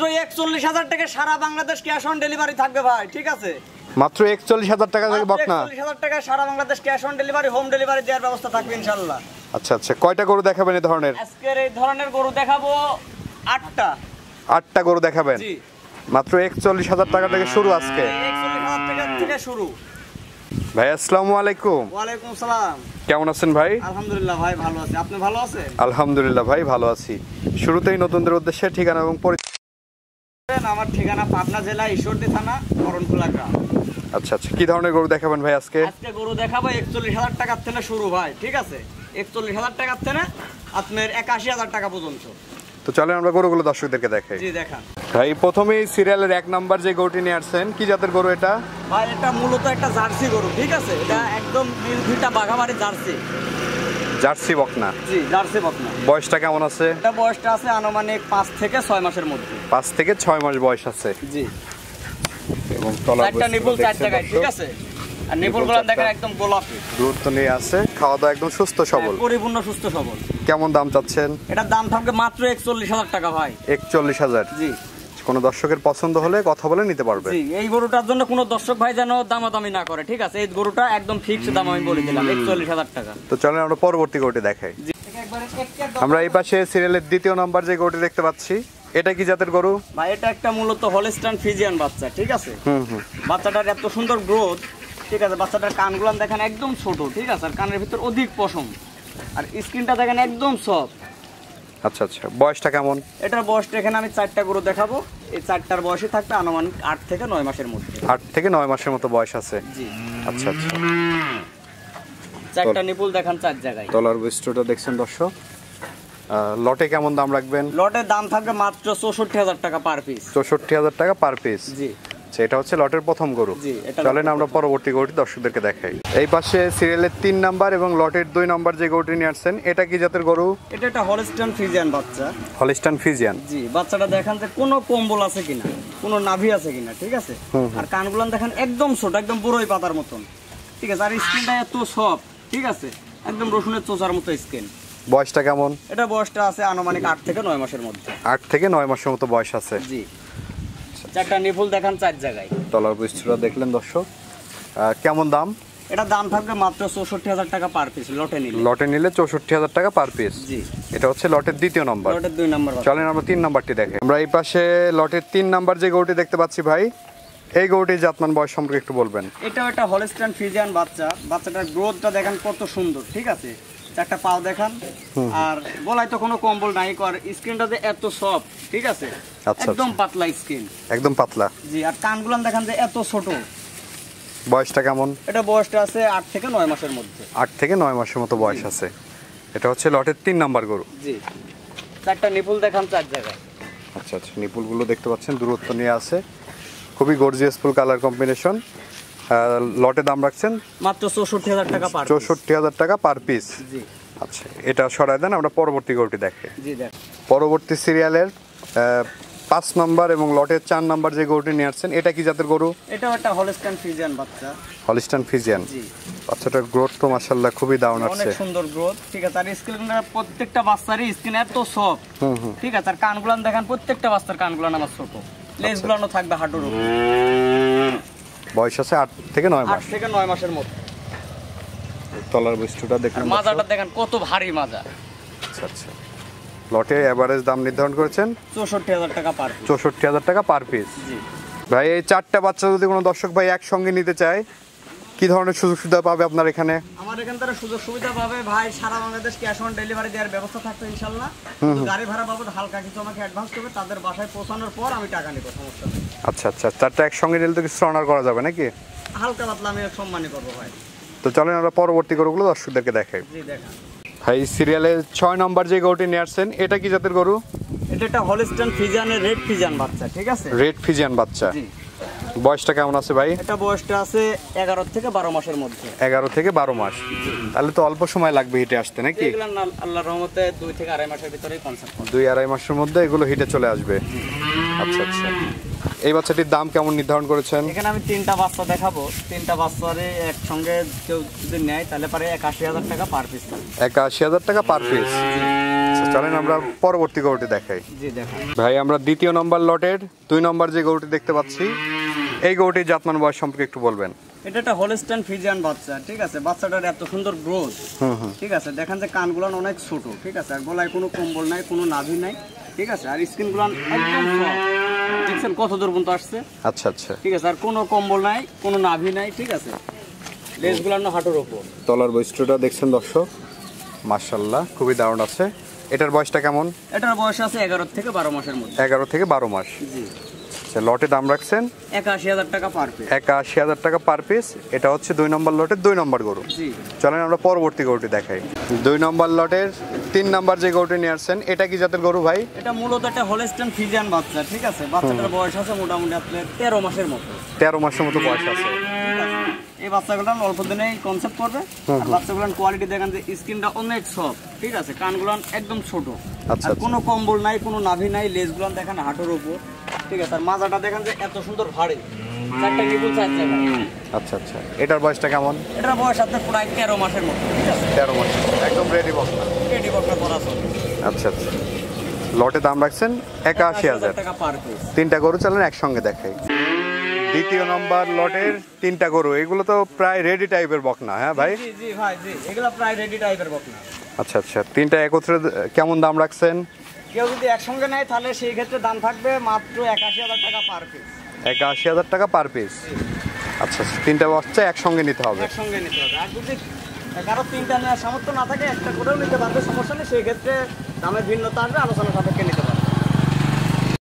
41,000 টাকা সারা Bangladesh cash on delivery থাকবে ভাই, ঠিক আছে? মাত্র 41,000 টাকা থেকে বকনা। 41,000 টাকা সারা Bangladesh cash on delivery, home delivery দেওয়ার ব্যবস্থা থাকবে ইনশাআল্লাহ। আচ্ছা আচ্ছা, কয়টা গরু দেখাবেন এই ধরনের? আজকের এই ধরনের গরু দেখাবো 8টা। 8টা গরু দেখাবেন? জি। মাত্র 41,000 টাকা থেকে শুরু আজকে? 41,000 টাকা থেকে শুরু। ভাই আসসালামু আলাইকুম। ওয়ালাইকুম আসসালাম। কেমন আছেন ভাই? আলহামদুলিল্লাহ ভাই ভালো আছি, আপনি ভালো আছেন? আলহামদুলিল্লাহ ভাই ভালো আছি। শুরুতেই নতুনদের উদ্দেশ্যে ঠিকানা এবং আমার ঠিকানা পাবনা জেলা ঈশ্বরদী থানা করণখোলা গ্রাম। আচ্ছা আচ্ছা, কি ধরনের গরু দেখাবেন ভাই আজকে? আজকে গরু দেখাবো 41,000 টাকার থেকে শুরু ভাই, ঠিক আছে? 41,000 টাকার থেকে আপনার 81,000 টাকা পর্যন্ত। তো চলেন আমরা গরুগুলো দর্শকদেরকে দেখাই। জি দেখান ভাই। প্রথমেই সিরিয়ালের 1 নাম্বার যে গরুটি নিয়ে আসছেন, কি জাতের গরু এটা? ভাই এটা মূলত একটা জার্সি গরু, ঠিক আছে? এটা একদম নীলভিটা বাঘাবাড়ি জার্সি। জার্সি বকনা? জি জার্সি বকনা। বয়সটা কেমন আছে? এটা বয়সটা আছে আনুমানিক 5 থেকে 6 মাসের মধ্যে। 5 থেকে 6 মাস বয়স আছে। জি। এবং তলার একটা নিপুল 4 জায়গায়, ঠিক আছে? আর নিপুলগুলো দেখেন একদম গোলাপি। দূরত্ব নিয়ে আছে, খাওয়া দাওয়া একদম সুস্থ সবল, পরিপূর্ণ সুস্থ সবল। কেমন দাম চাচ্ছেন? এটার দাম থাকবে মাত্র 41,000 টাকা ভাই। 41,000? জি। কোন দর্শকের পছন্দ হলে কথা বলে নিতে পারবে। জি, এই গরুটার জন্য কোন দর্শক ভাই যেন দামাদামি না করে, ঠিক আছে? এই গরুটা একদম ফিক্সড দাম আমি বলে দিলাম, 41,000 টাকা। তো চলেন আমরা পরবর্তী গরুটি দেখাই। আমরা এই পাশে সিরিয়ালের 2য় নাম্বার যে গরুটি দেখতে পাচ্ছি, এটা কি জাতের গরু? ভাই এটা একটা মূলত হলস্টাইন ফ্রিজিয়ান বাচ্চা, ঠিক আছে? বাচ্চাটার এত সুন্দর গ্রোথ, ঠিক আছে? বাচ্চাটার কানগুলো দেখেন একদম ছোট, ঠিক আছে? আর কানের ভিতর অধিক পশম, আর স্কিনটা দেখেন একদম সফট। আচ্ছা আচ্ছা, বয়সটা কেমন? এটার বয়সটা এখানে আমি 4টা গরু দেখাবো, এই 4টার বয়সে থাকবে আনুমানিক 8 থেকে 9 মাসের মধ্যে। 8 থেকে 9 মাসের মতো বয়স আছে? জি। আচ্ছা আচ্ছা। 4টা নিপুল দেখান 4 জায়গায়। তলার বৈশিষ্ট্যটা দেখছেন দর্শক। লটে কেমন দাম রাখবেন? লটের দাম থাকবে মাত্র 64,000 টাকা পার পিস। 64,000 টাকা পার পিস? জি। এটা হচ্ছে লটের প্রথম গরু। জি। চলেন আমরা পরবর্তী গরুটি দর্শকদেরকে দেখাই। এই পাশে সিরিয়ালের 3 নাম্বার এবং লটের 2 নাম্বার যে গরুটি নিয়ে আসছেন, এটা কি জাতের গরু? এটা একটা হলস্টাইন ফ্রিজিয়ান বাচ্চা। Holstein Friesian? জি। বাচ্চাটা দেখেন যে কোনো কম্বল আছে কিনা, কোনো নাভি আছে কিনা, ঠিক আছে? আর কানগুলো দেখেন একদম ছোট, একদম বড়ই পাতার মতন, ঠিক আছে? আর স্কিনটা এত সফট, ঠিক আছে? একদম রসুনের চোচার মতো স্কিন। বয়সটা কেমন? এটা বয়সটা আছে আনুমানিক 8 থেকে 9 মাসের মধ্যে। 8 থেকে 9 মাসের মতো বয়স আছে? জি। 4টা নিপুল দেখান 4 জায়গায়। তলার বৈশিষ্ট্যটা দেখলেন দর্শক। কেমন দাম? এটা দাম থাকবে মাত্র 64,000 টাকা পার পিস লটে নিলে। লটে নিলে 64,000 টাকা পার পিস? জি। এটা হচ্ছে লটের 2য় নাম্বার। লটের 2 নাম্বার। চলেন আমরা 3 নাম্বারটি দেখি। আমরা এই পাশে লটের 3 নাম্বার যে গরুটি দেখতে পাচ্ছি ভাই, এই গরুটির জাতমান বয়স সম্পর্কে একটু বলবেন। এটাও একটা হলস্টাইন ফ্রিজিয়ান বাচ্চা। বাচ্চাটার গ্রোথটা দেখেন কত সুন্দর, ঠিক আছে? 4টা পাও দেখান, আর গলায় তো কোনো কম্বল নাই, কর স্কিনটা যে এত সফট, ঠিক আছে? একদম পাতলা স্কিন, একদম পাতলা। জি। আর কানগুলো দেখেন যে এত ছোট। বয়সটা কেমন? এটা বয়সটা আছে 8 থেকে 9 মাসের মধ্যে। 8 থেকে 9 মাসের মতো বয়স আছে। এটা হচ্ছে লটের 3 নাম্বার গরু। জি। 4টা নিপুল দেখান 4 জায়গায়। আচ্ছা আচ্ছা, নিপুলগুলো দেখতে পাচ্ছেন, দূরত্ব নিয়ে আছে, খুবই গর্জিয়াস ফুল কালার কম্বিনেশন। লটে দাম রাখছেন মাত্র 64,000 টাকা পার পিস। 64,000 টাকা পার পিস? জি। আচ্ছা, এটা সরাই দেন, আমরা পরবর্তী গরুটি দেখি। জি দেখ। পরবর্তী সিরিয়ালের 5 নাম্বার এবং লটের 4 নাম্বার যে গরুটি নিয়ে আসছেন, এটা কি জাতের গরু? এটাও একটা হলস্টাইন ফ্রিজিয়ান বাচ্চা। Holstein Friesian? জি। বাচ্চাটার গ্রোথ তো মাশাআল্লাহ খুবই দারুণ আছে, অনেক সুন্দর গ্রোথ, ঠিক আছে? আর স্কিনটা প্রত্যেকটা বাচ্চারই স্কিন এত সফট, ঠিক আছে? আর কানগুলো দেখেন প্রত্যেকটা বাচ্চার কানগুলো আমার ছোট, লেজগুলো থাকবে হাঁটুর উপর। বয়স আছে 8 থেকে 9 মাস? 8 থেকে 9 মাসের মধ্যে। তলার বৈশিষ্ট্যটা দেখেন, মাজাটা দেখেন কত ভারী মাজা। আচ্ছা আচ্ছা। লটে এভারেজ দাম নির্ধারণ করেছেন 64,000 টাকা পার পিস। 64,000 টাকা পার পিস? জি। ভাই এই 4টা বাচ্চা যদি কোনো দর্শক ভাই একসঙ্গে নিতে চায়, কি ধরনের সুযোগ সুবিধা পাবে আপনার এখানে? আমার এখান থেকে সুযোগ সুবিধা পাবে ভাই, সারা বাংলাদেশ ক্যাশ অন ডেলিভারি দেওয়ার ব্যবস্থা থাকবে ইনশাআল্লাহ। গাড়ি ভাড়া বাবদ হালকা কিছু আমাকে অ্যাডভান্স করবে, তাদের বাসায় পৌঁছানোর পর আমি টাকা নেব, সমস্যা নেই। আচ্ছা আচ্ছা, 4টা একসঙ্গে নিলে তো কিছু অনার করা যাবে নাকি? হালকা পাতলা আমি সম্মানই করবো ভাই। তো চলেন আমরা পরবর্তী গরুগুলো দর্শকদেরকে দেখাই। জি দেখান। ভাই সিরিয়ালে 6 নম্বর যে গরুটি নিয়ে আসছেন, এটা কি জাতের গরু? এটা একটা হলস্টাইন ফ্রিজিয়ানের রেড ফ্রিজিয়ান বাচ্চা, ঠিক আছে? রেড ফ্রিজিয়ান বাচ্চা? জি। বয়সটা কেমন আছে ভাই? এটা বয়সটা আছে 11 থেকে 12 মাসের মধ্যে। 11 থেকে 12 মাস? তাহলে তো অল্প সময় লাগবে হিটে আসতে নাকি? এগুলো আল্লাহর রহমতে 2 থেকে 2.5 মাসের ভিতরেই কনসেপ্ট করবে। 2-2.5 মাসের মধ্যে এগুলো হিটে চলে আসবে? আচ্ছা আচ্ছা। এই বাচ্চাটির দাম কেমন নির্ধারণ করেছেন? এখানে আমি 3টা বাচ্চা দেখাবো, 3টা বাচ্চারে একসঙ্গে কেউ যদি নেয় তাহলে পারে 81,000 টাকা পার পিস। 81,000 টাকা পার পিস? আচ্ছা, চলেন আমরা পরবর্তী গরুটি দেখাই। জি দেখেন ভাই আমরা দ্বিতীয় নম্বর লটের 2 নম্বর যে গরুটি দেখতে পাচ্ছি, এই গরুটির জাতমান বয়স সম্পর্কে একটু বলবেন। এটা একটা হলস্টাইন ফ্রিজিয়ান বাচ্চা, ঠিক আছে। বাচ্চাটার এত সুন্দর গ্রোথ, ঠিক আছে। দেখেন যে কানগুলো অনেক ছোট, ঠিক আছে। আর গলায় কোনো কম্বল নাই, কোনো নাভি নাই, ঠিক আছে। আর স্কিনগুলো একদম সফট, দেখছেন কত দূর পর্যন্ত আসছে। আচ্ছা আচ্ছা, ঠিক আছে। আর কোনো কম্বল নাই, কোনো নাভি নাই, ঠিক আছে। লেজগুলো হাঁটুর ওপর। তলার বৈশিষ্ট্যটা দেখছেন দর্শক, মাশাআল্লাহ খুবই দারুণ আছে। এটার বয়সটা কেমন? এটার বয়স আছে 11 থেকে 12 মাসের মধ্যে। 11 থেকে 12 মাস। জি। আচ্ছা, লটে দাম রাখছেন 81,000 টাকা পার পিস। 81,000 টাকা পার পিস। এটা হচ্ছে 2 নম্বর লটের 2 নম্বর গরু। জি। চলেন আমরা পরবর্তী গরুটি দেখাই। 2 নম্বর লটের 3 নম্বর যে গরুটি নিয়ে আসছেন, এটা কি জাতের গরু ভাই? এটা মূলত একটা হলস্টাইন ফ্রিজিয়ান বাচ্চা, ঠিক আছে। বাচ্চাটার বয়স আছে মোটামুটি আপনার 13 মাসের মতো। 13 মাসের মতো বয়স আছে। ঠিক আছে। এই বাচ্চাগুলো অল্প দিনেই কনসেপ্ট করবে। আর বাচ্চাগুলোর কোয়ালিটি দেখেন যে স্কিনটা অনেক সফট, ঠিক আছে। কানগুলো একদম ছোট। আচ্ছা, আর কোনো কম্বল নাই, কোনো নাভি নাই, লেজগুলো দেখেন হাঁটুর উপর, ঠিক আছে। আর মাজাটা দেখেন যে এত সুন্দর ভারী, 4টা নিপুল 4 জায়গায়। আচ্ছা আচ্ছা, এটার বয়সটা কেমন? এটার বয়স আপনার প্রায় 13 মাসের মতো, ঠিক আছে। 13 মাস, একদম রেডি বকনা। রেডি বকনা করা চলে। আচ্ছা আচ্ছা, লটে দাম রাখছেন 81,000 টাকা পার পিস। 3টা গরু চলেন একসঙ্গে দেখাই। দ্বিতীয় নম্বর লটের 3টা গরু, এগুলো তো প্রায় রেডি টাইপের বকনা, হ্যাঁ ভাই? জি জি ভাই, জি। এগুলো প্রায় রেডি টাইপের বকনা। আচ্ছা আচ্ছা, 3টা একত্রে কেমন দাম রাখছেন? কেউ যদি একসঙ্গে নেয় তাহলে সেই ক্ষেত্রে দাম থাকবে মাত্র 81,000 টাকা পার পিস। 81,000 টাকা পার পিস। আচ্ছা আচ্ছা, 3টা বাচ্চা একসঙ্গে নিতে হবে। একসঙ্গে নিতে হবে। আর যদি কারো 3টা নেওয়ার সামর্থ্য না থাকে, একটা করেও নিতে পারবে, সমস্যা নেই। সেই ক্ষেত্রে দামের ভিন্নতা আসবে, আলোচনা সাপেক্ষে নিতে